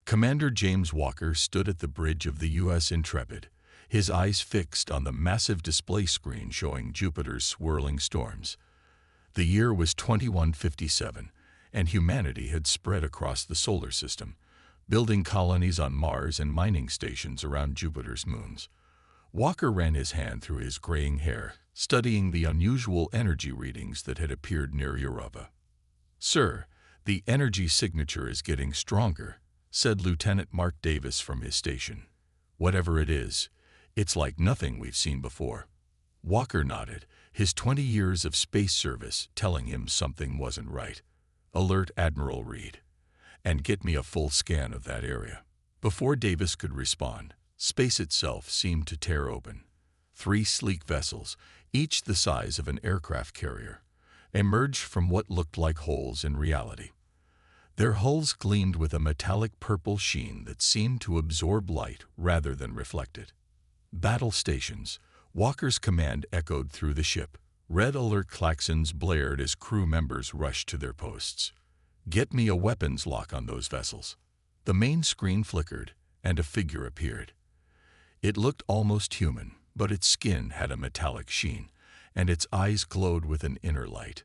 Commander James Walker stood at the bridge of the U.S. Intrepid, his eyes fixed on the massive display screen showing Jupiter's swirling storms. The year was 2157, and humanity had spread across the solar system, building colonies on Mars and mining stations around Jupiter's moons. Walker ran his hand through his graying hair, studying the unusual energy readings that had appeared near Europa. "Sir, the energy signature is getting stronger," said Lieutenant Mark Davis from his station. "Whatever it is, it's like nothing we've seen before." Walker nodded, his 20 years of space service telling him something wasn't right. "Alert Admiral Reed, and get me a full scan of that area." Before Davis could respond, space itself seemed to tear open. 3 sleek vessels, each the size of an aircraft carrier, emerged from what looked like holes in reality. Their hulls gleamed with a metallic purple sheen that seemed to absorb light rather than reflect it. "Battle stations," Walker's command echoed through the ship. Red alert klaxons blared as crew members rushed to their posts. "Get me a weapons lock on those vessels." The main screen flickered, and a figure appeared. It looked almost human, but its skin had a metallic sheen, and its eyes glowed with an inner light.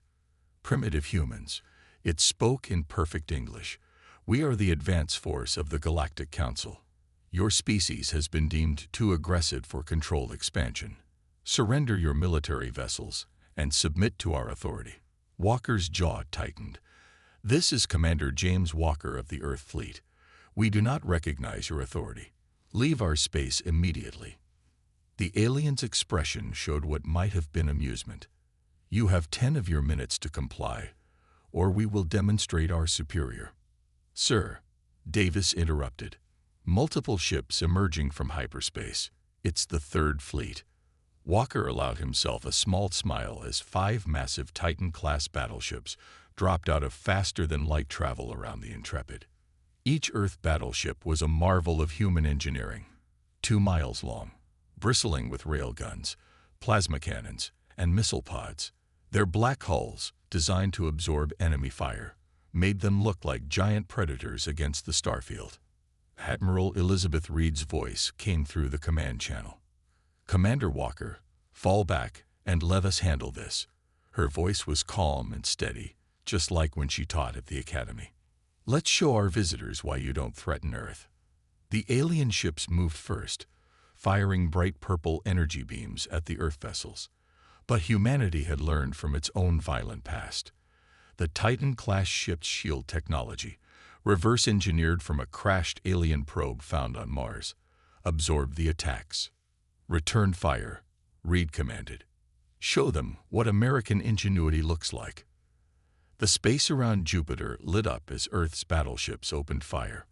"Primitive humans," it spoke in perfect English. "We are the advance force of the Galactic Council. Your species has been deemed too aggressive for controlled expansion. Surrender your military vessels and submit to our authority." Walker's jaw tightened. "This is Commander James Walker of the Earth Fleet. We do not recognize your authority. Leave our space immediately." The alien's expression showed what might have been amusement. "You have 10 of your minutes to comply, or we will demonstrate our superior." "Sir," Davis interrupted. "Multiple ships emerging from hyperspace. It's the Third Fleet." Walker allowed himself a small smile as 5 massive Titan-class battleships dropped out of faster-than-light travel around the Intrepid. Each Earth battleship was a marvel of human engineering, 2 miles long, bristling with railguns, plasma cannons, and missile pods. Their black hulls, designed to absorb enemy fire, made them look like giant predators against the starfield. Admiral Elizabeth Reed's voice came through the command channel. "Commander Walker, fall back and let us handle this." Her voice was calm and steady, just like when she taught at the academy. "Let's show our visitors why you don't threaten Earth." The alien ships moved first, firing bright purple energy beams at the Earth vessels. But humanity had learned from its own violent past. The Titan-class ship's shield technology, reverse-engineered from a crashed alien probe found on Mars, absorbed the attacks. "Return fire," Reed commanded. "Show them what American ingenuity looks like." The space around Jupiter lit up as Earth's battleships opened fire.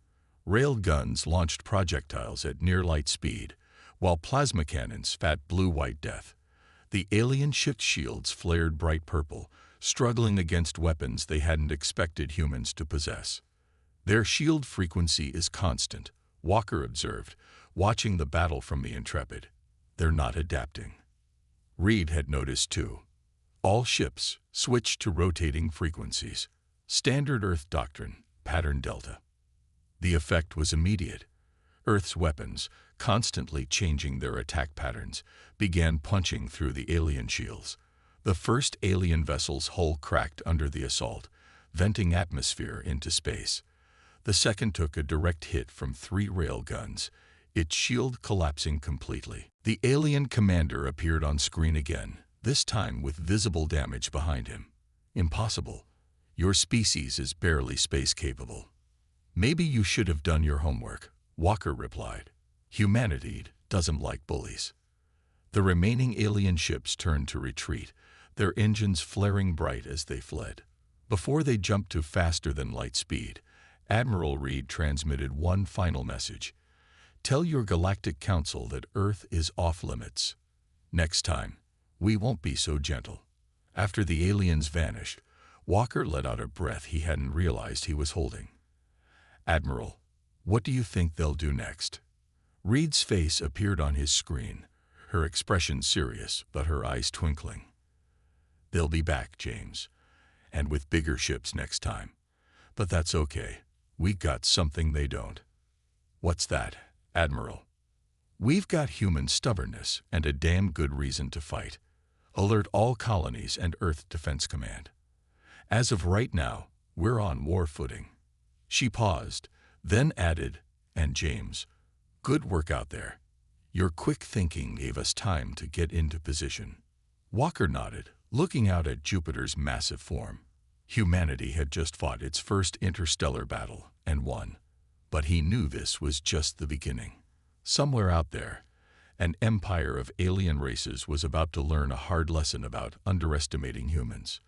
Rail guns launched projectiles at near-light speed, while plasma cannons spat blue-white death. The alien ship's shields flared bright purple, struggling against weapons they hadn't expected humans to possess. "Their shield frequency is constant," Walker observed, watching the battle from the Intrepid. "They're not adapting." Reed had noticed too. All ships switched to rotating frequencies. Standard Earth doctrine, pattern delta. The effect was immediate. Earth's weapons, constantly changing their attack patterns, began punching through the alien shields. The first alien vessel's hull cracked under the assault, venting atmosphere into space. The second took a direct hit from 3 rail guns, its shield collapsing completely. The alien commander appeared on screen again, this time with visible damage behind him. "Impossible. Your species is barely space-capable." "Maybe you should have done your homework," Walker replied. "Humanity doesn't like bullies." The remaining alien ships turned to retreat, their engines flaring bright as they fled. Before they jumped to faster-than-light speed, Admiral Reed transmitted one final message. "Tell your Galactic Council that Earth is off-limits. Next time, we won't be so gentle." After the aliens vanished, Walker let out a breath he hadn't realized he was holding. "Admiral, what do you think they'll do next?" Reed's face appeared on his screen, her expression serious but her eyes twinkling. "They'll be back, James, and with bigger ships next time. But that's okay. We got something they don't." "What's that, Admiral?" "We've got human stubbornness and a damn good reason to fight. Alert all colonies and Earth Defense Command. As of right now, we're on war footing." She paused, then added, "And James, good work out there. Your quick thinking gave us time to get into position." Walker nodded, looking out at Jupiter's massive form. Humanity had just fought its first interstellar battle and won, but he knew this was just the beginning. Somewhere out there, an empire of alien races was about to learn a hard lesson about underestimating humans.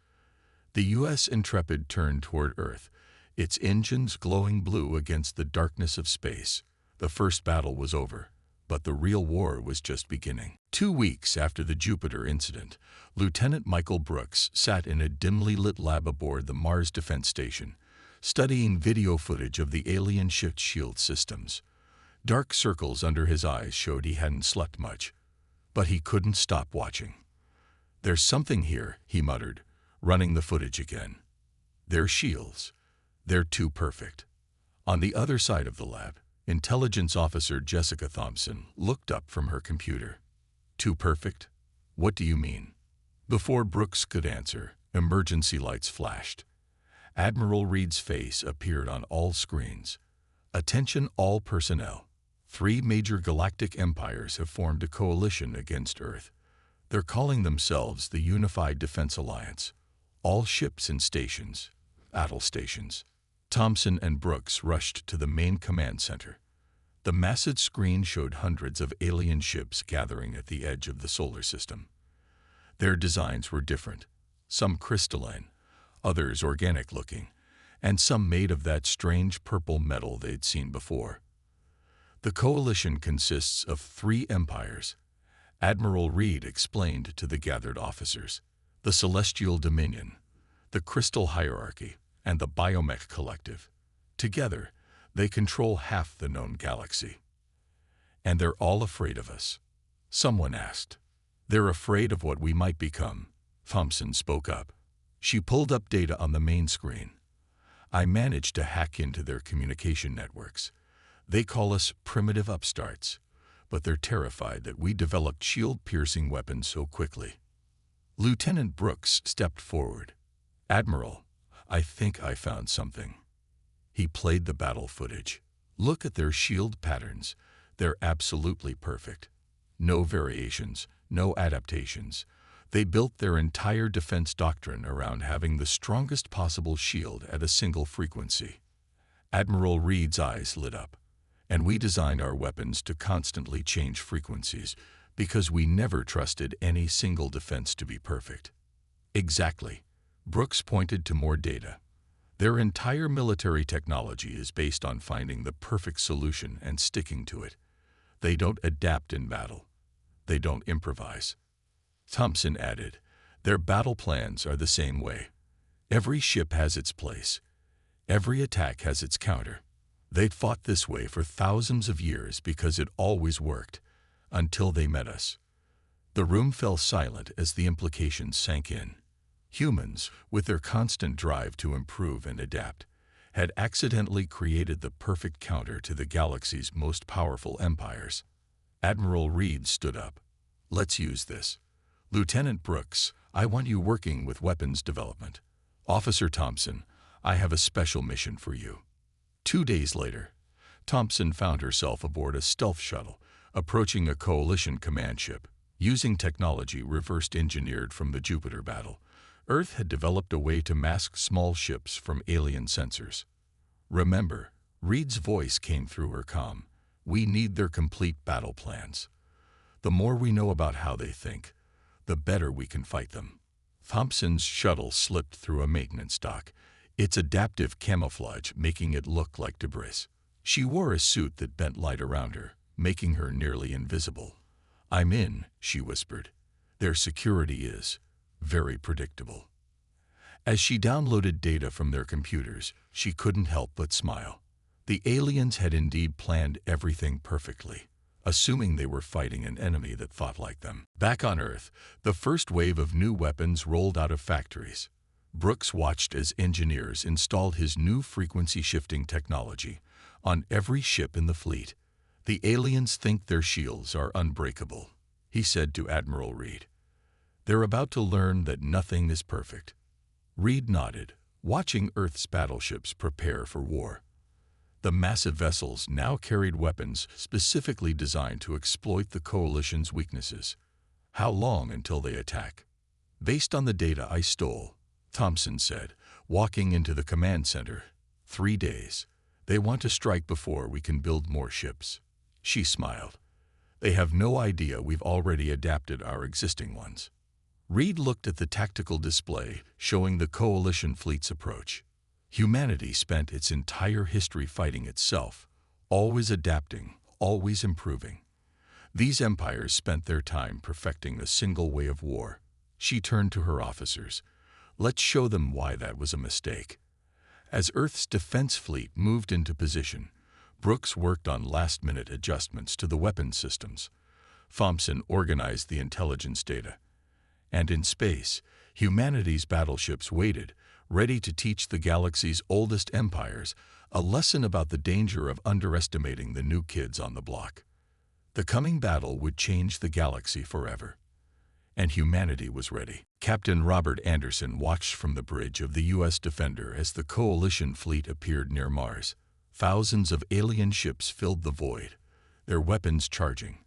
The U.S. Intrepid turned toward Earth, its engines glowing blue against the darkness of space. The first battle was over, but the real war was just beginning. 2 weeks after the Jupiter incident, Lieutenant Michael Brooks sat in a dimly lit lab aboard the Mars Defense Station, studying video footage of the alien ship's shield systems. Dark circles under his eyes showed he hadn't slept much, but he couldn't stop watching. "There's something here," he muttered, running the footage again. "Their shields. They're too perfect." On the other side of the lab, Intelligence Officer Jessica Thompson looked up from her computer. "Too perfect? What do you mean?" Before Brooks could answer, emergency lights flashed. Admiral Reed's face appeared on all screens. "Attention all personnel. 3 major galactic empires have formed a coalition against Earth. They're calling themselves the Unified Defense Alliance. All ships and stations, battle stations." Thompson and Brooks rushed to the main command center. The massive screen showed hundreds of alien ships gathering at the edge of the solar system. Their designs were different, some crystalline, others organic-looking, and some made of that strange purple metal they'd seen before. "The coalition consists of 3 empires," Admiral Reed explained to the gathered officers. "The Celestial Dominion, the Crystal Hierarchy, and the Biomech Collective. Together, they control half the known galaxy." "And they're all afraid of us?" someone asked. "They're afraid of what we might become," Thompson spoke up. She pulled up data on the main screen. "I managed to hack into their communication networks. They call us primitive upstarts, but they're terrified that we developed shield-piercing weapons so quickly." Lieutenant Brooks stepped forward. "Admiral, I think I found something." He played the battle footage. "Look at their shield patterns. They're absolutely perfect. No variations, no adaptations. They built their entire defense doctrine around having the strongest possible shield at a single frequency." Admiral Reed's eyes lit up. "And we designed our weapons to constantly change frequencies because we never trusted any single defense to be perfect." "Exactly." Brooks pointed to more data. "Their entire military technology is based on finding the perfect solution and sticking to it. They don't adapt in battle. They don't improvise." Thompson added, "Their battle plans are the same way. Every ship has its place. Every attack has its counter. They'd fought this way for thousands of years because it always worked, until they met us." The room fell silent as the implications sank in. Humans, with their constant drive to improve and adapt, had accidentally created the perfect counter to the galaxy's most powerful empires. Admiral Reed stood up. "Let's use this. Lieutenant Brooks, I want you working with weapons development. Officer Thompson, I have a special mission for you." 2 days later, Thompson found herself aboard a stealth shuttle, approaching a coalition command ship. Using technology reversed engineered from the Jupiter battle, Earth had developed a way to mask small ships from alien sensors. "Remember," Reed's voice came through her comm, "we need their complete battle plans. The more we know about how they think, the better we can fight them." Thompson's shuttle slipped through a maintenance dock, its adaptive camouflage making it look like debris. She wore a suit that bent light around her, making her nearly invisible. "I'm in," she whispered. "Their security is very predictable." As she downloaded data from their computers, she couldn't help but smile. The aliens had indeed planned everything perfectly, assuming they were fighting an enemy that thought like them. Back on Earth, the first wave of new weapons rolled out of factories. Brooks watched as engineers installed his new frequency-shifting technology, On every ship in the fleet, the aliens think their shields are unbreakable, he said to Admiral Reed. They're about to learn that nothing is perfect. Reed nodded, watching Earth's battleships prepare for war. The massive vessels now carried weapons specifically designed to exploit the Coalition's weaknesses. How long until they attack? Based on the data I stole, Thompson said, walking into the command center. 3 days. They want to strike before we can build more ships. She smiled. They have no idea we've already adapted our existing ones. Reed looked at the tactical display showing the Coalition fleet's approach. Humanity spent its entire history fighting itself, always adapting, always improving. These empires spent their time perfecting a single way of war. She turned to her officers. Let's show them why that was a mistake. As Earth's defense fleet moved into position, Brooks worked on last-minute adjustments to the weapon systems. Thompson organized the intelligence data. And in space, humanity's battleships waited, ready to teach the galaxy's oldest empires a lesson about the danger of underestimating the new kids on the block. The coming battle would change the galaxy forever. And humanity was ready. Captain Robert Anderson watched from the bridge of the U.S. Defender as the Coalition fleet appeared near Mars. Thousands of alien ships filled the void, their weapons charging.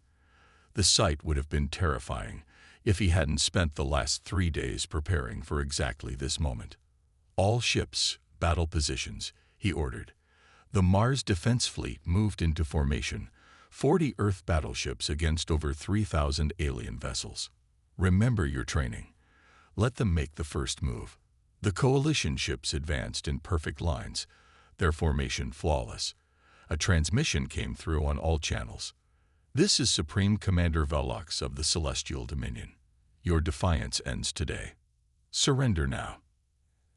The sight would have been terrifying if he hadn't spent the last 3 days preparing for exactly this moment. All ships, battle positions, he ordered. The Mars Defense Fleet moved into formation, 40 Earth battleships against over 3,000 alien vessels. Remember your training. Let them make the first move. The Coalition ships advanced in perfect lines, their formation flawless. A transmission came through on all channels. This is Supreme Commander Velox of the Celestial Dominion. Your defiance ends today. Surrender now.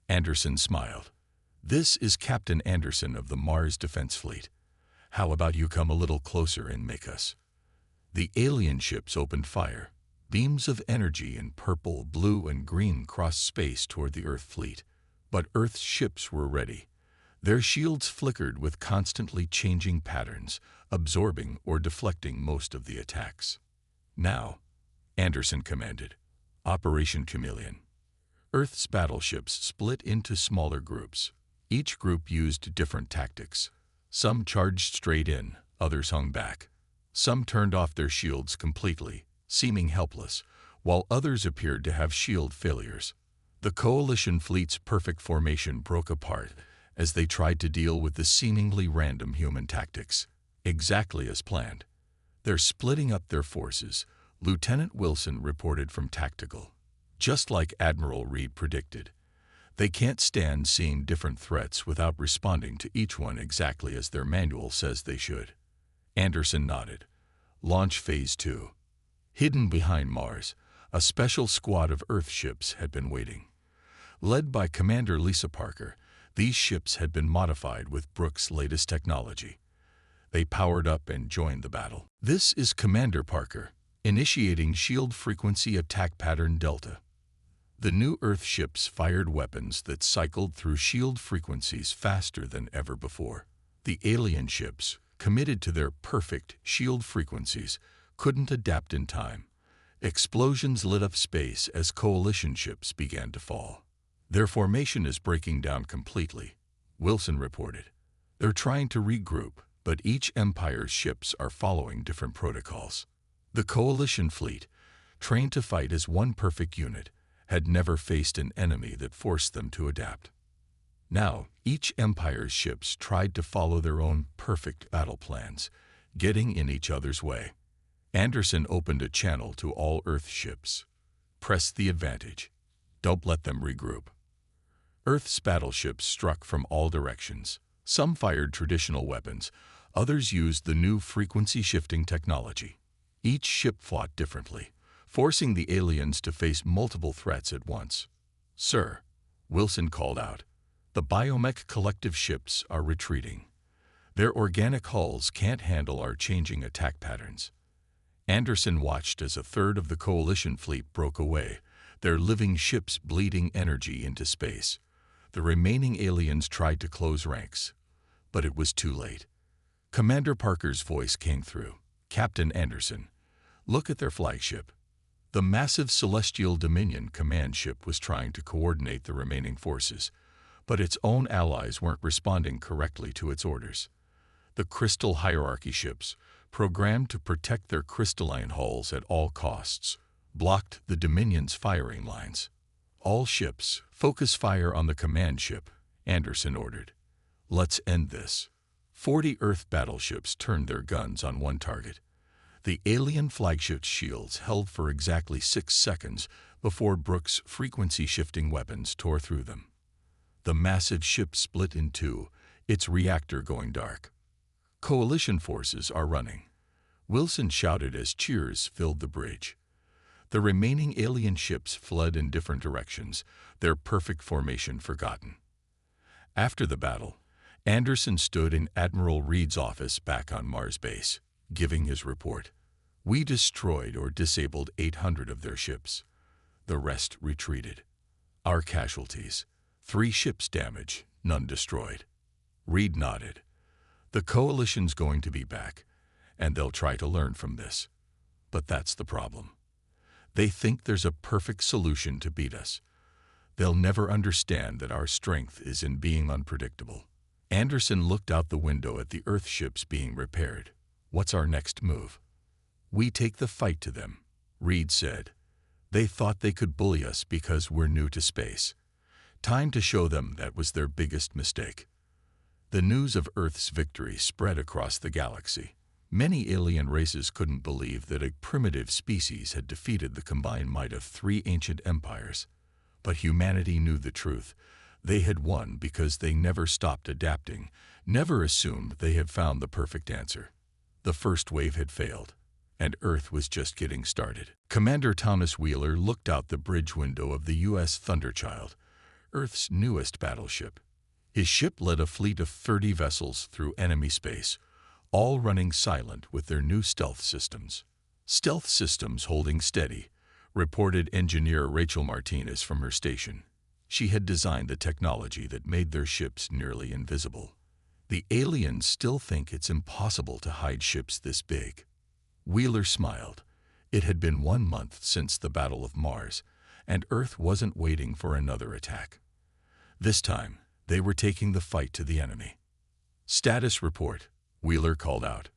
Anderson smiled. This is Captain Anderson of the Mars Defense Fleet. How about you come a little closer and make us? The alien ships opened fire. Beams of energy in purple, blue, and green crossed space toward the Earth fleet. But Earth's ships were ready. Their shields flickered with constantly changing patterns, absorbing or deflecting most of the attacks. Now, Anderson commanded, Operation Chameleon. Earth's battleships split into smaller groups. Each group used different tactics. Some charged straight in, others hung back. Some turned off their shields completely, seeming helpless, while others appeared to have shield failures. The Coalition fleet's perfect formation broke apart as they tried to deal with the seemingly random human tactics, exactly as planned. They're splitting up their forces, Lieutenant Wilson reported from Tactical. Just like Admiral Reed predicted. They can't stand seeing different threats without responding to each one exactly as their manual says they should. Anderson nodded. Launch Phase 2. Hidden behind Mars, a special squad of Earth ships had been waiting. Led by Commander Lisa Parker, these ships had been modified with Brooks' latest technology. They powered up and joined the battle. This is Commander Parker, initiating Shield Frequency Attack Pattern Delta. The new Earth ships fired weapons that cycled through shield frequencies faster than ever before. The alien ships, committed to their perfect shield frequencies, couldn't adapt in time. Explosions lit up space as Coalition ships began to fall. Their formation is breaking down completely, Wilson reported. They're trying to regroup, but each empire's ships are following different protocols. The Coalition fleet, trained to fight as one perfect unit, had never faced an enemy that forced them to adapt. Now, each empire's ships tried to follow their own perfect battle plans, getting in each other's way. Anderson opened a channel to all Earth ships. Press the advantage. Don't let them regroup. Earth's battleships struck from all directions. Some fired traditional weapons, others used the new frequency-shifting technology. Each ship fought differently, forcing the aliens to face multiple threats at once. Sir, Wilson called out, the Biomech Collective ships are retreating. Their organic hulls can't handle our changing attack patterns. Anderson watched as a third of the Coalition fleet broke away, their living ships bleeding energy into space. The remaining aliens tried to close ranks, but it was too late. Commander Parker's voice came through. "Captain Anderson, look at their flagship." The massive Celestial Dominion command ship was trying to coordinate the remaining forces, but its own allies weren't responding correctly to its orders. The Crystal Hierarchy ships, programmed to protect their crystalline hulls at all costs, blocked the Dominion's firing lines. "All ships, focus fire on the command ship," Anderson ordered. "Let's end this." 40 Earth battleships turned their guns on one target. The alien flagship's shields held for exactly 6 seconds before Brooks' frequency-shifting weapons tore through them. The massive ship split in two, its reactor going dark. "Coalition forces are running," Wilson shouted as cheers filled the bridge. The remaining alien ships fled in different directions, their perfect formation forgotten. After the battle, Anderson stood in Admiral Reed's office back on Mars base, giving his report. "We destroyed or disabled 800 of their ships. The rest retreated. Our casualties: 3 ships damaged, none destroyed." Reed nodded. "The coalition's going to be back, and they'll try to learn from this. But that's the problem. They think there's a perfect solution to beat us. They'll never understand that our strength is in being unpredictable." Anderson looked out the window at the Earth ships being repaired. "What's our next move?" "We take the fight to them," Reed said. "They thought they could bully us because we're new to space. Time to show them that was their biggest mistake." The news of Earth's victory spread across the galaxy. Many alien races couldn't believe that a primitive species had defeated the combined might of 3 ancient empires. But humanity knew the truth. They had won because they never stopped adapting, never assumed they had found the perfect answer. The first wave had failed, and Earth was just getting started. Commander Thomas Wheeler looked out the bridge window of the U.S. Thunderchild, Earth's newest battleship. His ship led a fleet of 30 vessels through enemy space, all running silent with their new stealth systems. "Stealth systems holding steady," reported engineer Rachel Martinez from her station. She had designed the technology that made their ships nearly invisible. "The aliens still think it's impossible to hide ships this big." Wheeler smiled. It had been 1 month since the Battle of Mars, and Earth wasn't waiting for another attack. This time, they were taking the fight to the enemy. "Status report," Wheeler called out.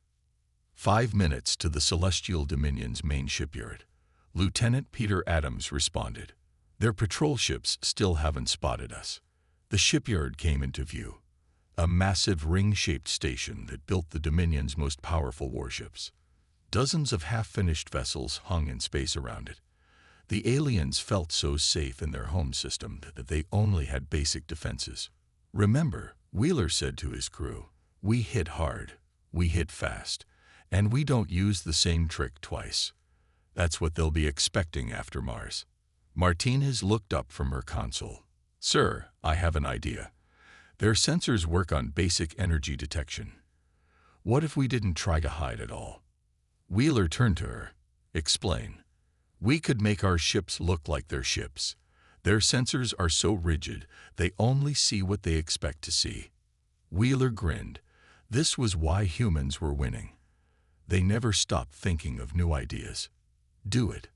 5 minutes to the Celestial Dominion's main shipyard. Lieutenant Peter Adams responded. "Their patrol ships still haven't spotted us." The shipyard came into view, a massive ring-shaped station that built the Dominion's most powerful warships. Dozens of half-finished vessels hung in space around it. The aliens felt so safe in their home system that they only had basic defenses. "Remember," Wheeler said to his crew, "we hit hard, we hit fast, and we don't use the same trick twice. That's what they'll be expecting after Mars." Martinez looked up from her console. "Sir, I have an idea. Their sensors work on basic energy detection. What if we didn't try to hide at all?" Wheeler turned to her. "Explain." "We could make our ships look like their ships. Their sensors are so rigid, they only see what they expect to see." Wheeler grinned. This was why humans were winning. They never stopped thinking of new ideas. "Do it."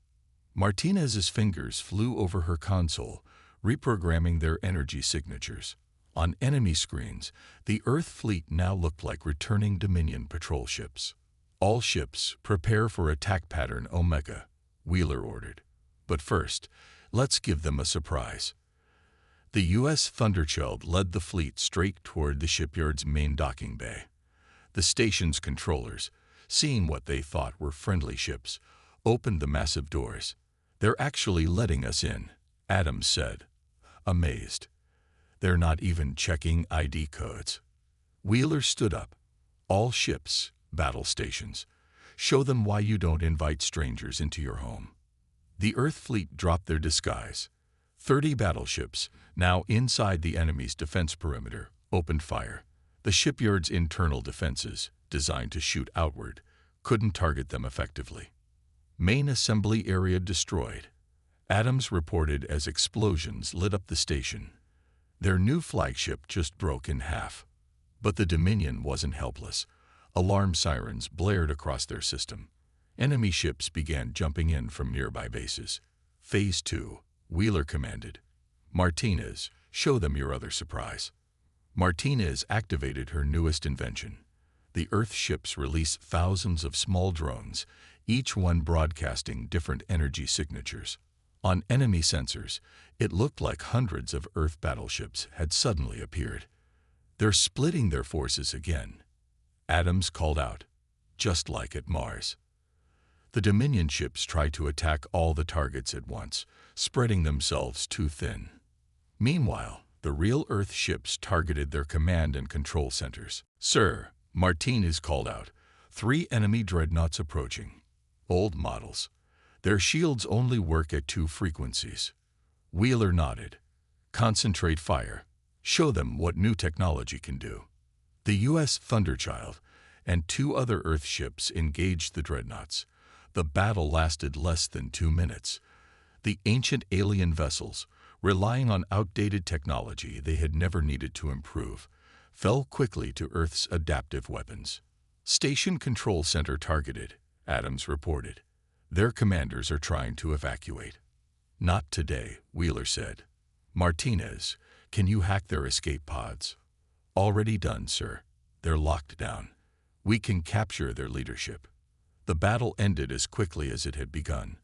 Martinez's fingers flew over her console, reprogramming their energy signatures. On enemy screens, the Earth fleet now looked like returning Dominion patrol ships. "All ships, prepare for attack pattern Omega," Wheeler ordered. "But first, let's give them a surprise." The U.S. Thunderchild led the fleet straight toward the shipyard's main docking bay. The station's controllers, seeing what they thought were friendly ships, opened the massive doors. "They're actually letting us in," Adams said, amazed. "They're not even checking ID codes." Wheeler stood up. "All ships, battle stations. Show them why you don't invite strangers into your home." The Earth fleet dropped their disguise. 30 battleships, now inside the enemy's defense perimeter, opened fire. The shipyard's internal defenses, designed to shoot outward, couldn't target them effectively. "Main assembly area destroyed," Adams reported as explosions lit up the station. Their new flagship just broke in half. But the Dominion wasn't helpless. Alarm sirens blared across their system. Enemy ships began jumping in from nearby bases. Phase 2, Wheeler commanded. Martinez, show them your other surprise. Martinez activated her newest invention. The Earth ships released thousands of small drones, each one broadcasting different energy signatures. On enemy sensors, it looked like hundreds of Earth battleships had suddenly appeared. They're splitting their forces again. Adams called out, just like at Mars. The Dominion ships tried to attack all the targets at once, spreading themselves too thin. Meanwhile, the real Earth ships targeted their command and control centers. Sir, Martinez called out, 3 enemy dreadnoughts approaching. Old models. Their shields only work at 2 frequencies. Wheeler nodded. Concentrate fire. Show them what new technology can do. The U.S. Thunderchild and 2 other Earth ships engaged the dreadnoughts. The battle lasted less than 2 minutes. The ancient alien vessels, relying on outdated technology they had never needed to improve, fell quickly to Earth's adaptive weapons. Station Control Center targeted, Adams reported. Their commanders are trying to evacuate. Not today, Wheeler said. Martinez, can you hack their escape pods? Already done, sir. They're locked down. We can capture their leadership. The battle ended as quickly as it had begun.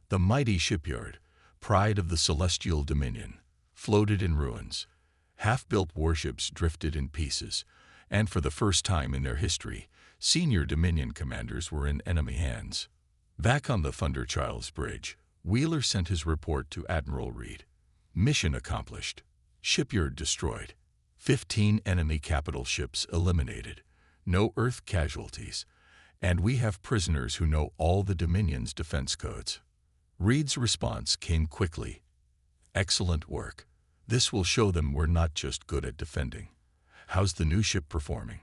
The mighty shipyard, pride of the celestial dominion, floated in ruins. Half-built warships drifted in pieces, and for the first time in their history, senior Dominion commanders were in enemy hands. Back on the Thunderchild's bridge, Wheeler sent his report to Admiral Reed. Mission accomplished. Shipyard destroyed. 15 enemy capital ships eliminated. No Earth casualties. And we have prisoners who know all the Dominion's defense codes. Reed's response came quickly. Excellent work. This will show them we're not just good at defending. How's the new ship performing?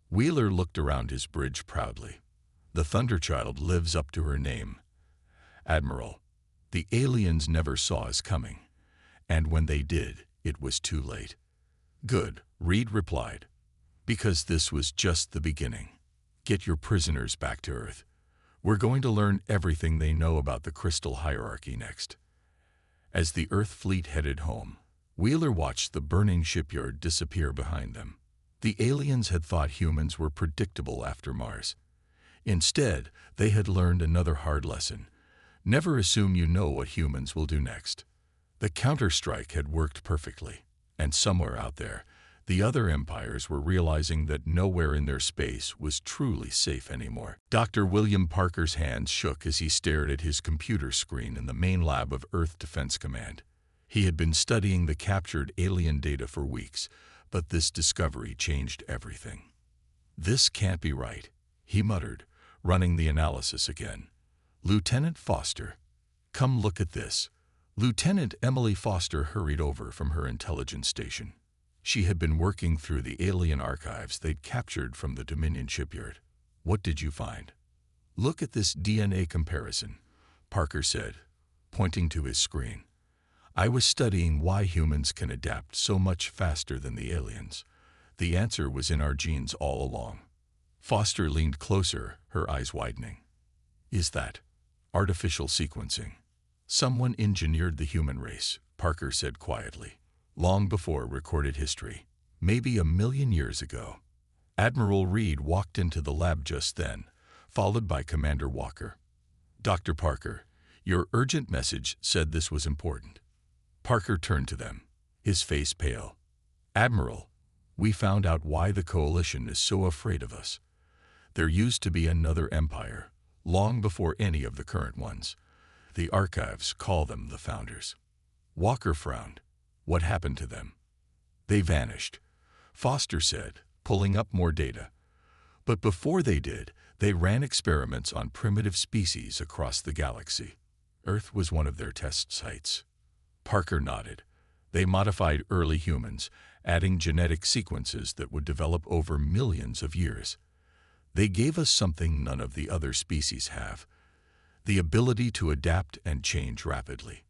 Wheeler looked around his bridge proudly. The Thunderchild lives up to her name. Admiral, the aliens never saw us coming. And when they did, it was too late. Good, Reed replied. Because this was just the beginning. Get your prisoners back to Earth. We're going to learn everything they know about the crystal hierarchy next. As the Earth fleet headed home, Wheeler watched the burning shipyard disappear behind them. The aliens had thought humans were predictable after Mars. Instead, they had learned another hard lesson. Never assume you know what humans will do next. The counterstrike had worked perfectly, and somewhere out there, the other empires were realizing that nowhere in their space was truly safe anymore. Dr. William Parker's hands shook as he stared at his computer screen in the main lab of Earth Defense Command. He had been studying the captured alien data for weeks, but this discovery changed everything. This can't be right, he muttered, running the analysis again. Lieutenant Foster, come look at this. Lieutenant Emily Foster hurried over from her intelligence station. She had been working through the alien archives they'd captured from the Dominion shipyard. What did you find? Look at this DNA comparison, Parker said, pointing to his screen. I was studying why humans can adapt so much faster than the aliens. The answer was in our genes all along. Foster leaned closer, her eyes widening. Is that artificial sequencing? Someone engineered the human race, Parker said quietly. Long before recorded history, maybe 1,000,000 years ago. Admiral Reed walked into the lab just then, followed by Commander Walker. Dr. Parker, your urgent message said this was important. Parker turned to them, his face pale. Admiral, we found out why the Coalition is so afraid of us. There used to be another empire, long before any of the current ones. The archives call them the Founders. Walker frowned. What happened to them? They vanished, Foster said, pulling up more data. But before they did, they ran experiments on primitive species across the galaxy. Earth was one of their test sites. Parker nodded. They modified early humans, adding genetic sequences that would develop over millions of years. They gave us something none of the other species have, the ability to adapt and change rapidly.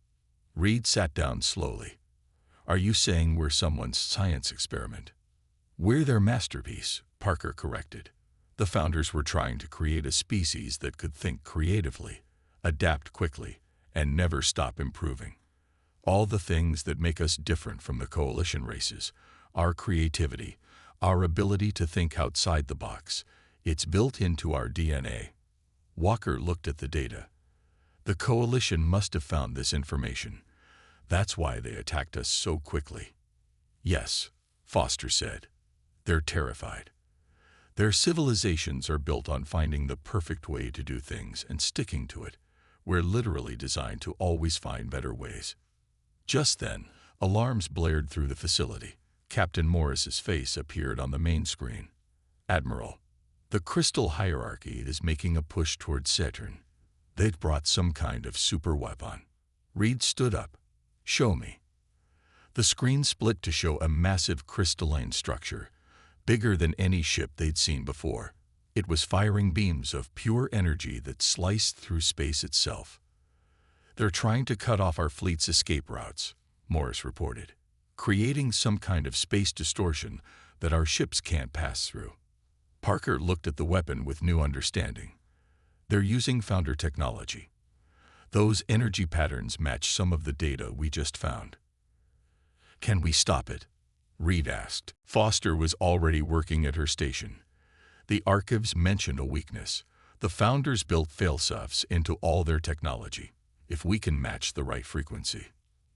Reed sat down slowly. Are you saying we're someone's science experiment? We're their masterpiece, Parker corrected. The founders were trying to create a species that could think creatively, adapt quickly, and never stop improving. All the things that make us different from the coalition races, our creativity, our ability to think outside the box, it's built into our DNA. Walker looked at the data. The coalition must have found this information. That's why they attacked us so quickly. Yes, Foster said. They're terrified. Their civilizations are built on finding the perfect way to do things and sticking to it. We're literally designed to always find better ways. Just then, alarms blared through the facility. Captain Morris's face appeared on the main screen. Admiral, the Crystal Hierarchy is making a push toward Saturn. They've brought some kind of super weapon. Reed stood up. Show me. The screen split to show a massive crystalline structure, bigger than any ship they'd seen before. It was firing beams of pure energy that sliced through space itself. They're trying to cut off our fleet's escape routes, Morris reported, creating some kind of space distortion that our ships can't pass through. Parker looked at the weapon with new understanding. They're using founder technology. Those energy patterns match some of the data we just found. Can we stop it? Reed asked. Foster was already working at her station. The archives mentioned a weakness. The founders built failsafes into all their technology. If we can match the right frequency.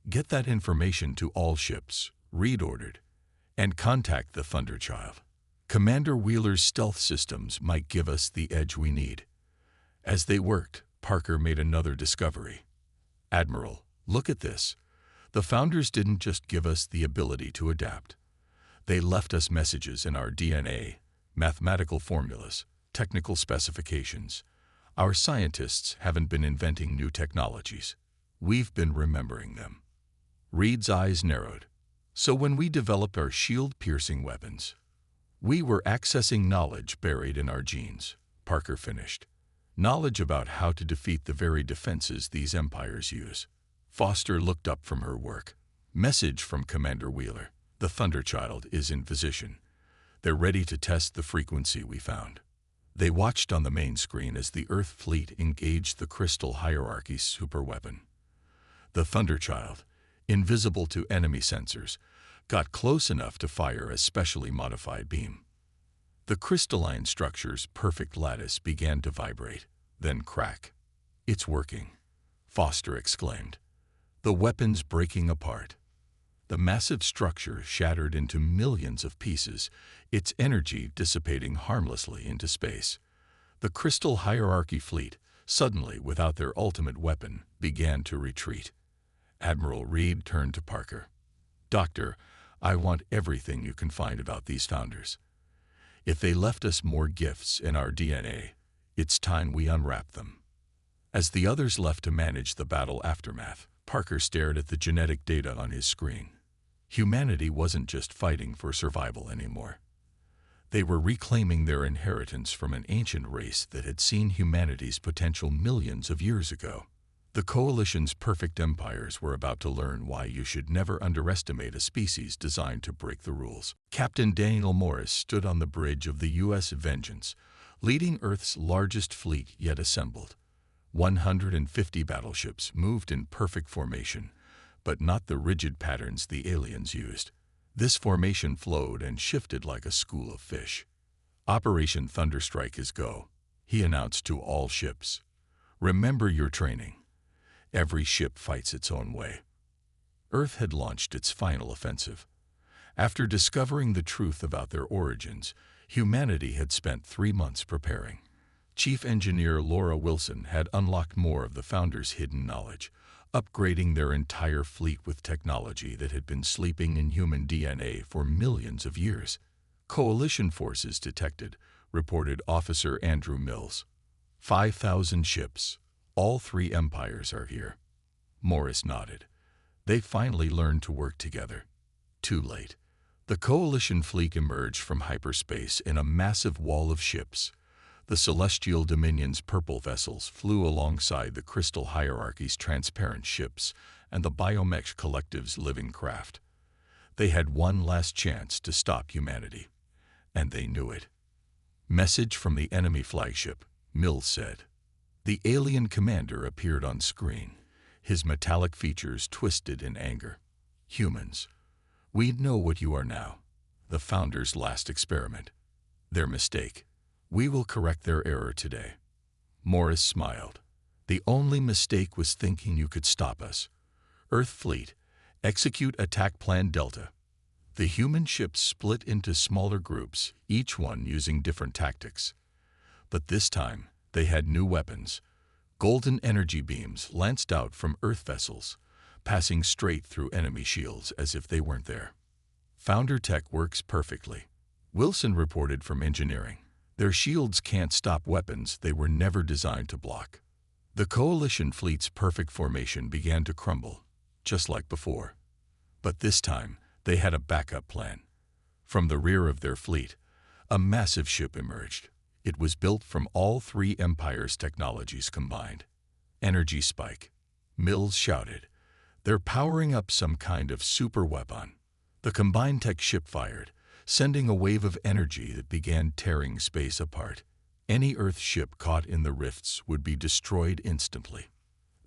Get that information to all ships, Reed ordered, and contact the Thunderchild. Commander Wheeler's stealth systems might give us the edge we need. As they worked, Parker made another discovery. Admiral, look at this. The founders didn't just give us the ability to adapt. They left us messages in our DNA, mathematical formulas, technical specifications. Our scientists haven't been inventing new technologies. We've been remembering them. Reed's eyes narrowed. So when we developed our shield-piercing weapons, we were accessing knowledge buried in our genes, Parker finished. Knowledge about how to defeat the very defenses these empires use. Foster looked up from her work. Message from Commander Wheeler. The Thunderchild is in position. They're ready to test the frequency we found. They watched on the main screen as the Earth fleet engaged the Crystal Hierarchy's superweapon. The Thunderchild, invisible to enemy sensors, got close enough to fire a specially modified beam. The crystalline structure's perfect lattice began to vibrate, then crack. It's working, Foster exclaimed. The weapon's breaking apart. The massive structure shattered into millions of pieces, its energy dissipating harmlessly into space. The Crystal Hierarchy fleet, suddenly without their ultimate weapon, began to retreat. Admiral Reed turned to Parker. Doctor, I want everything you can find about these founders. If they left us more gifts in our DNA, it's time we unwrap them. As the others left to manage the battle aftermath, Parker stared at the genetic data on his screen. Humanity wasn't just fighting for survival anymore. They were reclaiming their inheritance from an ancient race that had seen humanity's potential millions of years ago. The Coalition's perfect empires were about to learn why you should never underestimate a species designed to break the rules. Captain Daniel Morris stood on the bridge of the U.S. Vengeance, leading Earth's largest fleet yet assembled. 150 battleships moved in perfect formation, but not the rigid patterns the aliens used. This formation flowed and shifted like a school of fish. Operation Thunderstrike is go, he announced to all ships. Remember your training. Every ship fights its own way. Earth had launched its final offensive. After discovering the truth about their origins, humanity had spent 3 months preparing. Chief Engineer Laura Wilson had unlocked more of the founders' hidden knowledge, upgrading their entire fleet with technology that had been sleeping in human DNA for millions of years. Coalition forces detected, reported Officer Andrew Mills. 5,000 ships. All 3 empires are here. Morris nodded. They finally learned to work together. Too late. The Coalition fleet emerged from hyperspace in a massive wall of ships. The Celestial Dominion's purple vessels flew alongside the Crystal Hierarchy's transparent ships and the Biomech Collective's living craft. They had one last chance to stop humanity, and they knew it. Message from the enemy flagship, Mills said. The alien commander appeared on screen, his metallic features twisted in anger. Humans, we know what you are now. The Founders' last experiment. Their mistake. We will correct their error today. Morris smiled. The only mistake was thinking you could stop us. Earth Fleet, execute Attack Plan Delta. The human ships split into smaller groups, each one using different tactics. But this time, they had new weapons. Golden energy beams lanced out from Earth vessels, passing straight through enemy shields as if they weren't there. Founder tech works perfectly, Wilson reported from engineering. Their shields can't stop weapons they were never designed to block. The Coalition fleet's perfect formation began to crumble, just like before. But this time, they had a backup plan. From the rear of their fleet, a massive ship emerged. It was built from all three empires' technologies combined. Energy spike. Mills shouted. They're powering up some kind of super weapon. The combined tech ship fired, sending a wave of energy that began tearing space apart. Any Earth ship caught in the rifts would be destroyed instantly.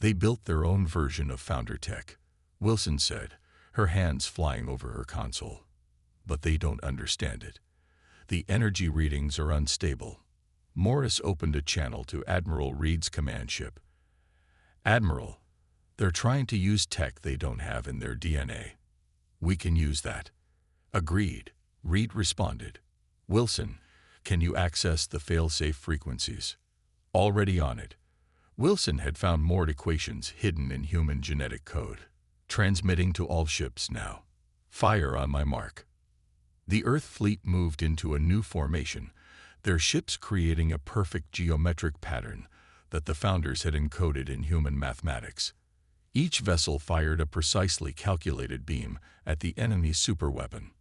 They built their own version of Founder tech, Wilson said, her hands flying over her console. But they don't understand it. The energy readings are unstable. Morris opened a channel to Admiral Reed's command ship. Admiral, they're trying to use tech they don't have in their DNA. We can use that. Agreed, Reed responded. Wilson, can you access the fail-safe frequencies? Already on it. Wilson had found more equations hidden in human genetic code. Transmitting to all ships now. Fire on my mark. The Earth fleet moved into a new formation, their ships creating a perfect geometric pattern that the Founders had encoded in human mathematics. Each vessel fired a precisely calculated beam at the enemy's superweapon.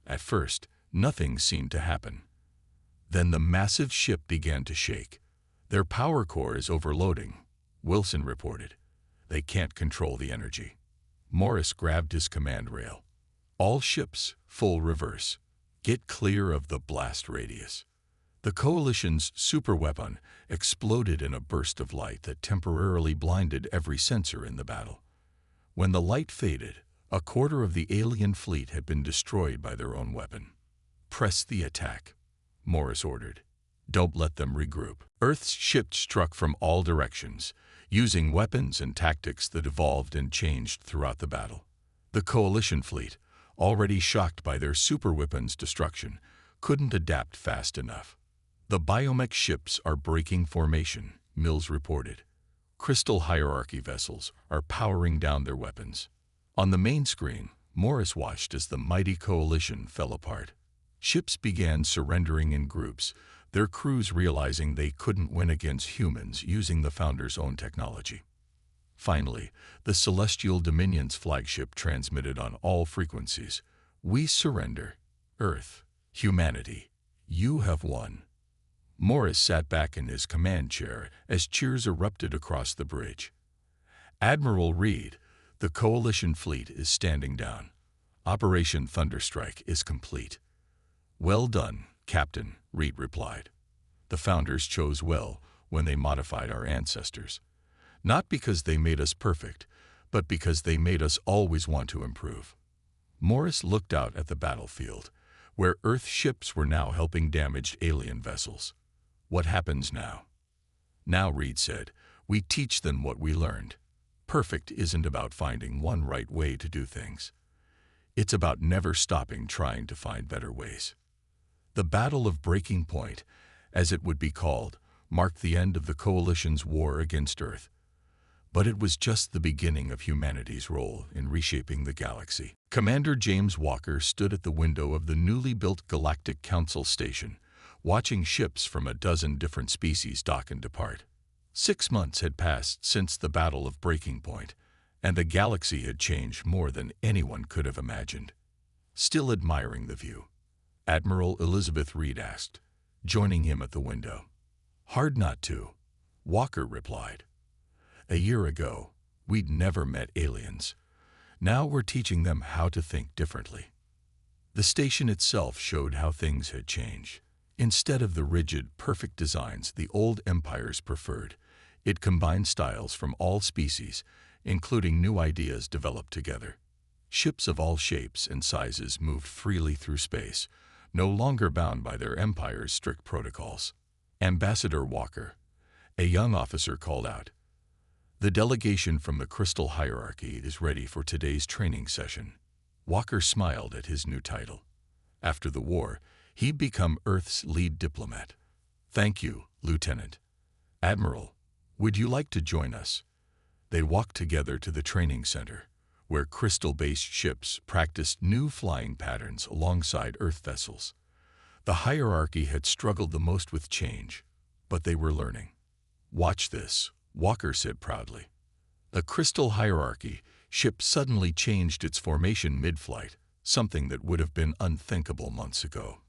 At first, nothing seemed to happen. Then the massive ship began to shake. Their power core is overloading, Wilson reported. They can't control the energy. Morris grabbed his command rail. All ships, full reverse. Get clear of the blast radius. The Coalition's superweapon exploded in a burst of light that temporarily blinded every sensor in the battle. When the light faded, a quarter of the alien fleet had been destroyed by their own weapon. Press the attack, Morris ordered. Don't let them regroup. Earth's ships struck from all directions, using weapons and tactics that evolved and changed throughout the battle. The Coalition fleet, already shocked by their superweapon's destruction, couldn't adapt fast enough. The biomech ships are breaking formation, Mills reported. Crystal hierarchy vessels are powering down their weapons. On the main screen, Morris watched as the mighty Coalition fell apart. Ships began surrendering in groups, their crews realizing they couldn't win against humans using the Founders' own technology. Finally, the Celestial Dominion's flagship transmitted on all frequencies. We surrender. Earth, humanity, you have won. Morris sat back in his command chair as cheers erupted across the bridge. Admiral Reed, the Coalition fleet is standing down. Operation Thunderstrike is complete. Well done, Captain, Reed replied. The Founders chose well when they modified our ancestors. Not because they made us perfect, but because they made us always want to improve. Morris looked out at the battlefield, where Earth ships were now helping damaged alien vessels. What happens now? Now, Reed said, we teach them what we learned. Perfect isn't about finding one right way to do things. It's about never stopping trying to find better ways. The Battle of Breaking Point, as it would be called, marked the end of the Coalition's war against Earth. But it was just the beginning of humanity's role in reshaping the galaxy. Commander James Walker stood at the window of the newly built Galactic Council station, watching ships from a dozen different species dock and depart. 6 months had passed since the Battle of Breaking Point, and the galaxy had changed more than anyone could have imagined. Still admiring the view, Admiral Elizabeth Reed asked, joining him at the window. Hard not to, Walker replied. A year ago, we'd never met aliens. Now we're teaching them how to think differently. The station itself showed how things had changed. Instead of the rigid, perfect designs the old empires preferred, it combined styles from all species, including new ideas developed together. Ships of all shapes and sizes moved freely through space, no longer bound by their empire's strict protocols. Ambassador Walker, a young officer, called out, "The delegation from the Crystal Hierarchy is ready for today's training session." Walker smiled at his new title. After the war, he'd become Earth's lead diplomat. "Thank you, Lieutenant. Admiral, would you like to join us?" They walked together to the training center, where crystal-based ships practiced new flying patterns alongside Earth vessels. The hierarchy had struggled the most with change, but they were learning. "Watch this," Walker said proudly. A crystal hierarchy ship suddenly changed its formation mid-flight, something that would have been unthinkable months ago.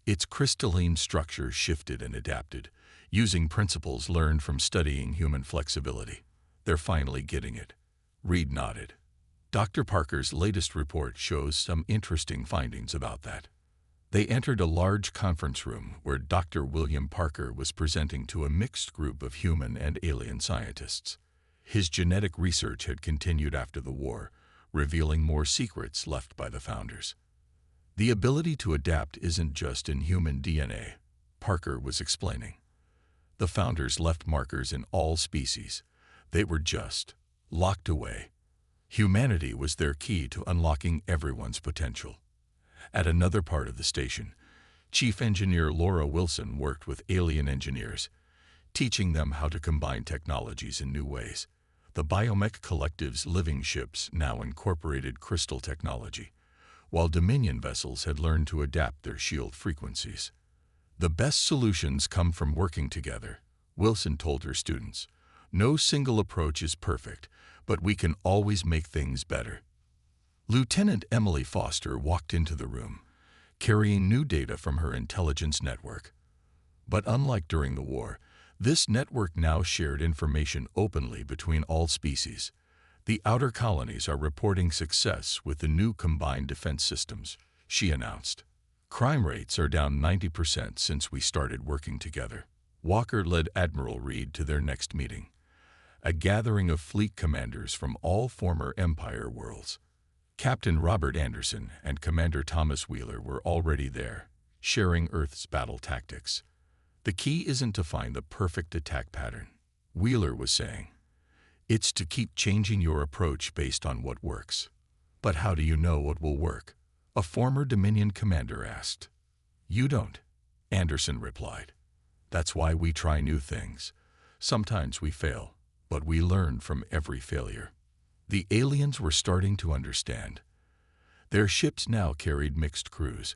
Its crystalline structure shifted and adapted, using principles learned from studying human flexibility. "They're finally getting it." Reed nodded. Dr. Parker's latest report shows some interesting findings about that. They entered a large conference room where Dr. William Parker was presenting to a mixed group of human and alien scientists. His genetic research had continued after the war, revealing more secrets left by the founders. "The ability to adapt isn't just in human DNA," Parker was explaining. "The founders left markers in all species. They were just locked away. Humanity was their key to unlocking everyone's potential." At another part of the station, Chief Engineer Laura Wilson worked with alien engineers, teaching them how to combine technologies in new ways. The Biomech Collective's living ships now incorporated crystal technology, while Dominion vessels had learned to adapt their shield frequencies. "The best solutions come from working together," Wilson told her students. "No single approach is perfect, but we can always make things better." Lieutenant Emily Foster walked into the room, carrying new data from her intelligence network. But unlike during the war, this network now shared information openly between all species. "The outer colonies are reporting success with the new combined defense systems," she announced. "Crime rates are down 90% since we started working together." Walker led Admiral Reed to their next meeting, a gathering of fleet commanders from all former Empire worlds. Captain Robert Anderson and Commander Thomas Wheeler were already there, sharing Earth's battle tactics. "The key isn't to find the perfect attack pattern," Wheeler was saying. "It's to keep changing your approach based on what works." "But how do you know what will work?" a former Dominion commander asked. "You don't," Anderson replied. "That's why we try new things. Sometimes we fail, but we learn from every failure." The aliens were starting to understand. Their ships now carried mixed crews,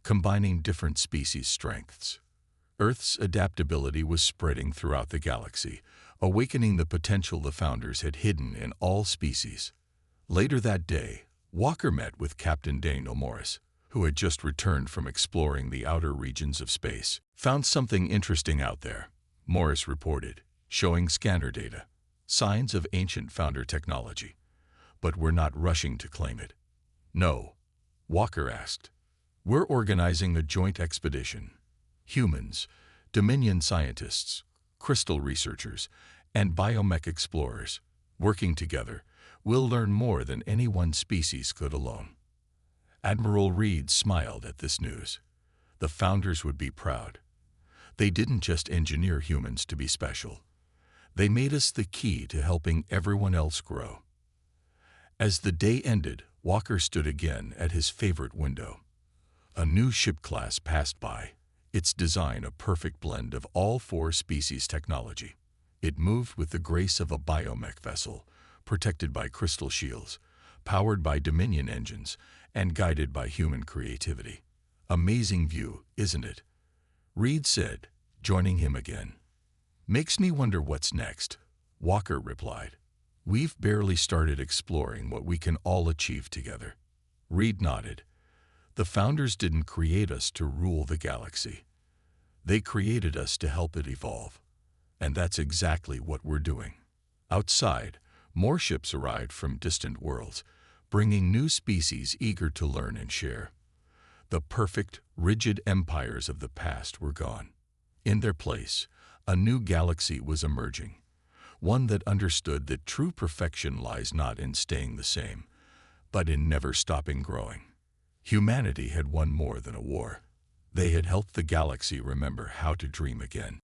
combining different species' strengths. Earth's adaptability was spreading throughout the galaxy, awakening the potential the founders had hidden in all species. Later that day, Walker met with Captain Daniel Morris, who had just returned from exploring the outer regions of space. "Found something interesting out there," Morris reported, showing scanner data, signs of ancient founder technology. "But we're not rushing to claim it." "No?" Walker asked. "We're organizing a joint expedition. Humans, Dominion scientists, crystal researchers, and biomech explorers, working together, we'll learn more than any one species could alone." Admiral Reed smiled at this news. The founders would be proud. They didn't just engineer humans to be special. They made us the key to helping everyone else grow. As the day ended, Walker stood again at his favorite window. A new ship class passed by, its design a perfect blend of all four species' technology. It moved with the grace of a biomech vessel, protected by crystal shields, powered by Dominion engines, and guided by human creativity. "Amazing view, isn't it?" Reed said, joining him again. "Makes me wonder what's next," Walker replied. "We've barely started exploring what we can all achieve together." Reed nodded. "The founders didn't create us to rule the galaxy. They created us to help it evolve. And that's exactly what we're doing." Outside, more ships arrived from distant worlds, bringing new species eager to learn and share. The perfect, rigid empires of the past were gone. In their place, a new galaxy was emerging, one that understood that true perfection lies not in staying the same, but in never stopping growing. Humanity had won more than a war. They had helped the galaxy remember how to dream again.